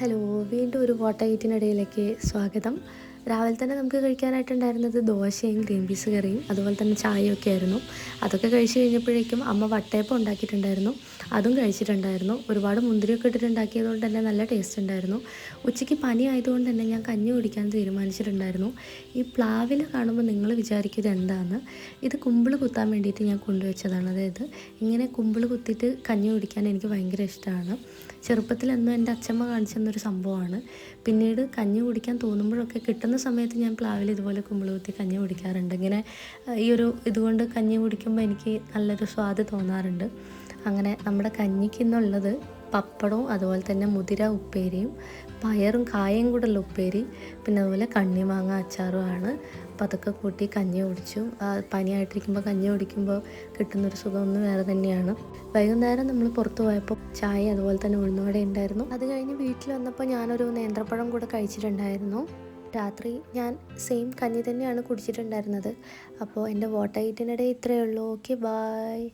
Hello, വീണ്ടും ഒരു water ഈറ്റിനിടയിലേക്ക് സ്വാഗതം. രാവിലെ തന്നെ നമുക്ക് കഴിക്കാനായിട്ടുണ്ടായിരുന്നത് ദോശയും ഗ്രീൻ പീസ് കറിയും അതുപോലെ തന്നെ ചായയൊക്കെ ആയിരുന്നു. അതൊക്കെ കഴിച്ച് കഴിഞ്ഞപ്പോഴേക്കും അമ്മ വട്ടയപ്പം ഉണ്ടാക്കിയിട്ടുണ്ടായിരുന്നു. അതും കഴിച്ചിട്ടുണ്ടായിരുന്നു. ഒരുപാട് മുന്തിരിയൊക്കെ ഇട്ടിട്ടുണ്ടാക്കിയത് കൊണ്ട് തന്നെ നല്ല ടേസ്റ്റ് ഉണ്ടായിരുന്നു. ഉച്ചയ്ക്ക് പനി ആയതുകൊണ്ട് തന്നെ ഞാൻ കഞ്ഞി കുടിക്കാൻ തീരുമാനിച്ചിട്ടുണ്ടായിരുന്നു. ഈ പ്ലാവില കാണുമ്പോൾ നിങ്ങൾ വിചാരിക്കും ഇത് എന്താണെന്ന്. ഇത് കുമ്പിൾ കുത്താൻ വേണ്ടിയിട്ട് ഞാൻ കൊണ്ടുവച്ചതാണ്. അതായത് ഇങ്ങനെ കുമ്പിൾ കുത്തിയിട്ട് കഞ്ഞി കുടിക്കാൻ എനിക്ക് ഭയങ്കര ഇഷ്ടമാണ്. ചെറുപ്പത്തിലെന്നും എൻ്റെ അച്ഛമ്മ കാണിച്ചു തന്നൊരു സംഭവമാണ്. പിന്നീട് കഞ്ഞി കുടിക്കാൻ തോന്നുമ്പോഴൊക്കെ കിട്ടുന്ന സമയത്ത് ഞാൻ പ്ലാവിൽ ഇതുപോലെ കുമ്പിൾ കുത്തി കഞ്ഞി കുടിക്കാറുണ്ട്. ഇങ്ങനെ ഈ ഒരു ഇതുകൊണ്ട് കഞ്ഞി കുടിക്കുമ്പോൾ എനിക്ക് നല്ലൊരു സ്വാദ് തോന്നാറുണ്ട്. അങ്ങനെ നമ്മുടെ കഞ്ഞിക്ക് ഇന്നുള്ളത് പപ്പടവും അതുപോലെ തന്നെ മുതിര ഉപ്പേരിയും പയറും കായും കൂടെയുള്ള ഉപ്പേരി, പിന്നെ അതുപോലെ കണ്ണിമാങ്ങ അച്ചാറുമാണ്. അപ്പോൾ അതൊക്കെ കൂട്ടി കഞ്ഞി കുടിച്ചു. പനിയായിട്ടിരിക്കുമ്പോൾ കഞ്ഞി കുടിക്കുമ്പോൾ കിട്ടുന്നൊരു സുഖം ഒന്ന് വേറെ തന്നെയാണ്. വൈകുന്നേരം നമ്മൾ പുറത്ത് പോയപ്പോൾ ചായ അതുപോലെ തന്നെ ഉഴുന്നുവട ഉണ്ടായിരുന്നു. അത് കഴിഞ്ഞ് വീട്ടിൽ വന്നപ്പോൾ ഞാനൊരു നേന്ത്രപ്പഴം കൂടെ കഴിച്ചിട്ടുണ്ടായിരുന്നു. രാത്രി ഞാൻ സെയിം കഞ്ഞി തന്നെയാണ് കുടിച്ചിട്ടുണ്ടായിരുന്നത്. അപ്പോൾ എൻ്റെ വാട്ടർ ഈറ്റിനിടെ ഇത്രയേ ഉള്ളൂ. Okay, bye.